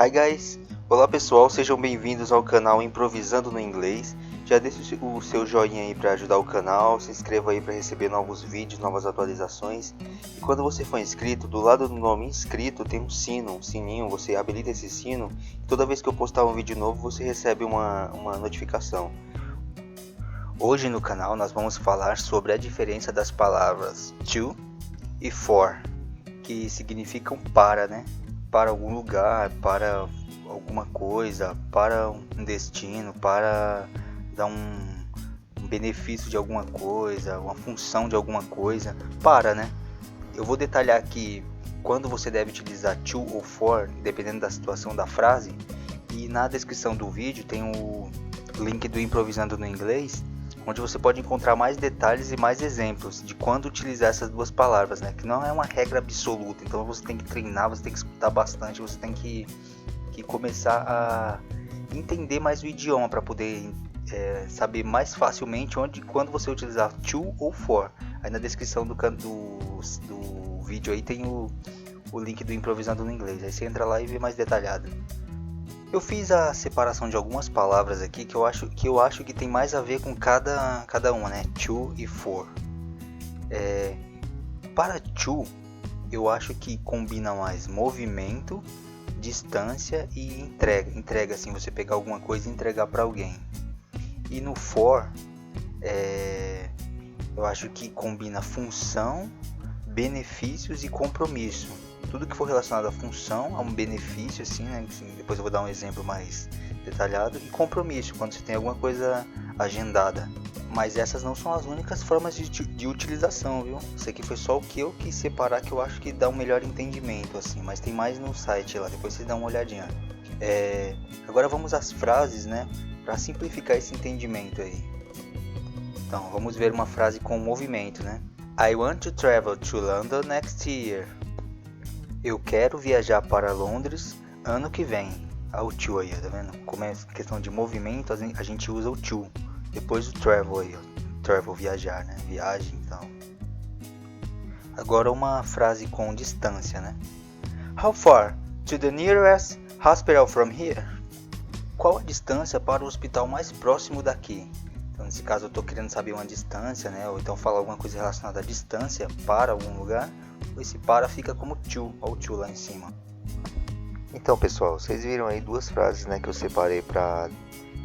Hi guys! Olá pessoal, sejam bem-vindos ao canal Improvisando no Inglês. Já deixe o seu joinha aí para ajudar o canal, se inscreva aí para receber novos vídeos, novas atualizações. E quando você for inscrito, do lado do nome inscrito tem um sininho, você habilita esse sino e toda vez que eu postar um vídeo novo você recebe uma notificação. Hoje no canal nós vamos falar sobre a diferença das palavras to e for, que significam para, né? Para algum lugar, para alguma coisa, para um destino, para dar um benefício de alguma coisa, uma função de alguma coisa, para, né? Eu vou detalhar aqui quando você deve utilizar to ou for, dependendo da situação da frase, e na descrição do vídeo tem o link do Improvisando no Inglês, onde você pode encontrar mais detalhes e mais exemplos de quando utilizar essas duas palavras, né? Que não é uma regra absoluta, então você tem que treinar, você tem que escutar bastante, você tem que começar a entender mais o idioma para poder saber mais facilmente quando você utilizar to ou for. Aí na descrição do vídeo aí tem o link do Improvisando no Inglês, aí você entra lá e vê mais detalhado. Eu fiz a separação de algumas palavras aqui que eu acho que tem mais a ver com cada uma, né? To e for. Para to, eu acho que combina mais movimento, distância e entrega. Entrega, assim, você pegar alguma coisa e entregar para alguém. E no for, eu acho que combina função, benefícios e compromisso. Tudo que for relacionado à função, a um benefício, assim, né? Depois eu vou dar um exemplo mais detalhado. E compromisso, quando você tem alguma coisa agendada. Mas essas não são as únicas formas de utilização, viu? Isso aqui foi só o que eu quis separar, que eu acho que dá um melhor entendimento, assim. Mas tem mais no site lá, depois vocês dão uma olhadinha. Agora vamos às frases, né? Para simplificar esse entendimento aí. Então, vamos ver uma frase com movimento, né? I want to travel to London next year. Eu quero viajar para Londres ano que vem. O to aí, tá vendo? Como é questão de movimento, a gente usa o to. Depois o travel aí, ó. Travel, viajar, né? Viagem, então. Agora uma frase com distância, né? How far to the nearest hospital from here? Qual a distância para o hospital mais próximo daqui? Então, nesse caso eu estou querendo saber uma distância, né? Ou então falar alguma coisa relacionada à distância para algum lugar. Esse para fica como to, ou to lá em cima. Então pessoal, vocês viram aí duas frases, né, que eu separei para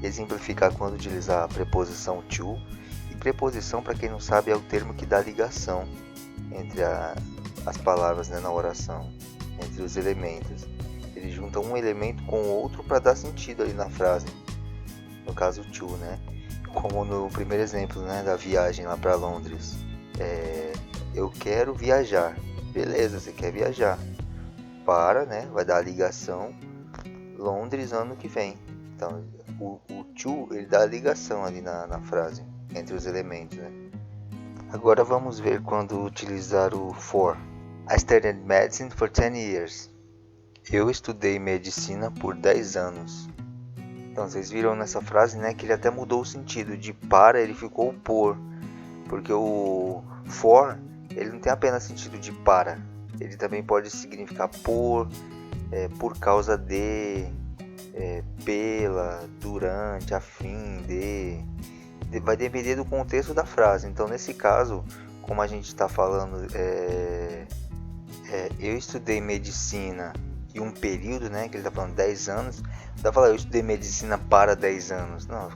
exemplificar quando utilizar a preposição to. E preposição, para quem não sabe, é o termo que dá ligação entre as palavras, né, na oração, entre os elementos. Ele junta um elemento com o outro para dar sentido ali na frase. No caso to, né? Como no primeiro exemplo, né, da viagem lá para Londres. Eu quero viajar. Beleza, você quer viajar. Para, né? Vai dar a ligação. Londres ano que vem. Então, o to, ele dá a ligação ali na frase, entre os elementos, né? Agora vamos ver quando utilizar o for. I studied medicine for 10 years. Eu estudei medicina por 10 anos. Então, vocês viram nessa frase, né, que ele até mudou o sentido. De para, ele ficou por. Porque o for, ele não tem apenas sentido de para, ele também pode significar por causa de, pela, durante, a fim de. Vai depender do contexto da frase. Então, nesse caso, como a gente está falando, eu estudei medicina e um período, né, que ele está falando 10 anos, não dá pra falar eu estudei medicina para 10 anos, não,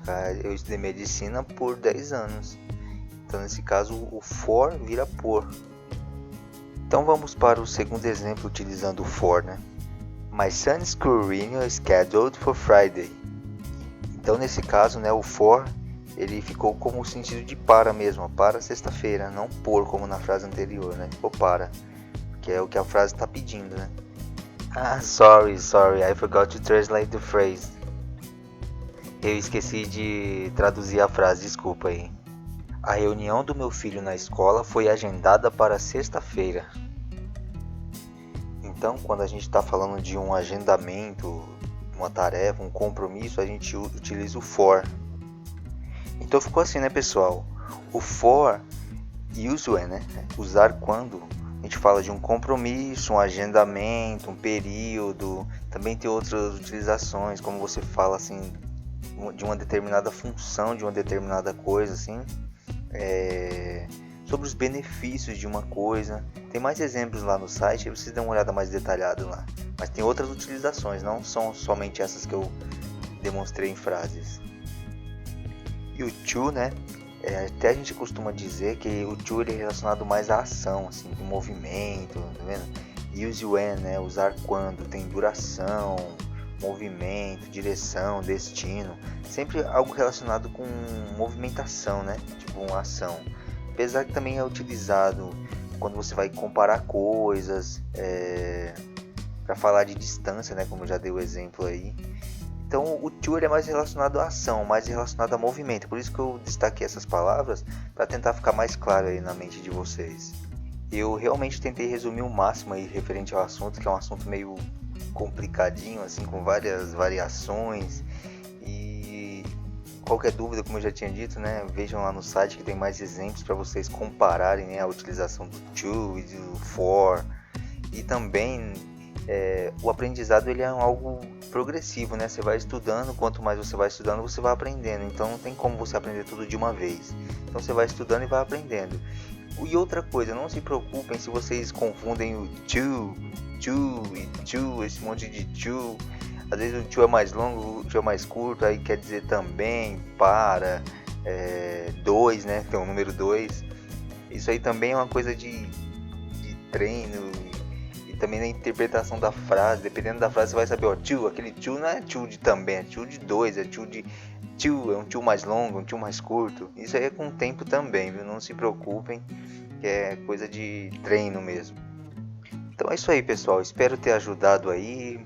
eu estudei medicina por 10 anos. Então, nesse caso, o for vira por. Então, vamos para o segundo exemplo utilizando o for, né? My son's school reunion is scheduled for Friday. Então, nesse caso, né, o for, ele ficou como o sentido de para mesmo, para sexta-feira, não por, como na frase anterior, né? Ficou para, que é o que a frase está pedindo, né? Sorry, I forgot to translate the phrase. Eu esqueci de traduzir a frase, desculpa aí. A reunião do meu filho na escola foi agendada para sexta-feira. Então, quando a gente está falando de um agendamento, uma tarefa, um compromisso, a gente utiliza o for. Então ficou assim, né, pessoal? O for, use when, né? Usar quando. A gente fala de um compromisso, um agendamento, um período. Também tem outras utilizações, como você fala assim, de uma determinada função, de uma determinada coisa, assim. Sobre os benefícios de uma coisa. Tem mais exemplos lá no site, vocês dão uma olhada mais detalhada lá. Mas tem outras utilizações, não são somente essas que eu demonstrei em frases. E o to, né? Até a gente costuma dizer que o to ele é relacionado mais à ação, assim, do movimento, tá vendo? Use when, né? Usar quando, tem duração, movimento, direção, destino, sempre algo relacionado com movimentação, né? Tipo uma ação. Apesar que também é utilizado quando você vai comparar coisas, para falar de distância, né? Como eu já dei o exemplo aí. Então o to é mais relacionado à ação, mais relacionado a movimento. Por isso que eu destaquei essas palavras para tentar ficar mais claro aí na mente de vocês. Eu realmente tentei resumir o máximo aí referente ao assunto, que é um assunto meio complicadinho, assim, com várias variações. E qualquer dúvida, como eu já tinha dito, né, vejam lá no site que tem mais exemplos para vocês compararem, né, a utilização do to e do for. E também o aprendizado ele é algo progressivo, né? Você vai estudando, quanto mais você vai estudando, você vai aprendendo. Então não tem como você aprender tudo de uma vez. Então você vai estudando e vai aprendendo. E outra coisa, não se preocupem se vocês confundem o to e to, esse monte de to. Às vezes o to é mais longo, o to é mais curto, aí quer dizer também, para, dois, né? Tem o número 2. Isso aí também é uma coisa de treino. Também na interpretação da frase, dependendo da frase você vai saber, ó, to, aquele to não é to de também, é to de 2, é to de to, é um to mais longo, um to mais curto. Isso aí é com o tempo também, viu? Não se preocupem, que é coisa de treino mesmo. Então é isso aí, pessoal, espero ter ajudado aí.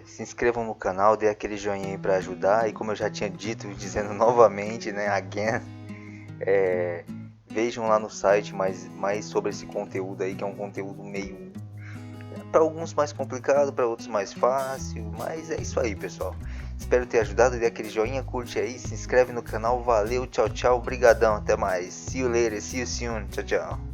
Se inscrevam no canal, dê aquele joinha aí pra ajudar. E como eu já tinha dito, dizendo novamente, né, again, vejam lá no site mais sobre esse conteúdo aí, que é um conteúdo meio, para alguns mais complicado, para outros mais fácil, mas é isso aí, pessoal. Espero ter ajudado, dê aquele joinha, curte aí, se inscreve no canal, valeu, tchau, tchau, brigadão, até mais, see you later, see you soon, tchau, tchau.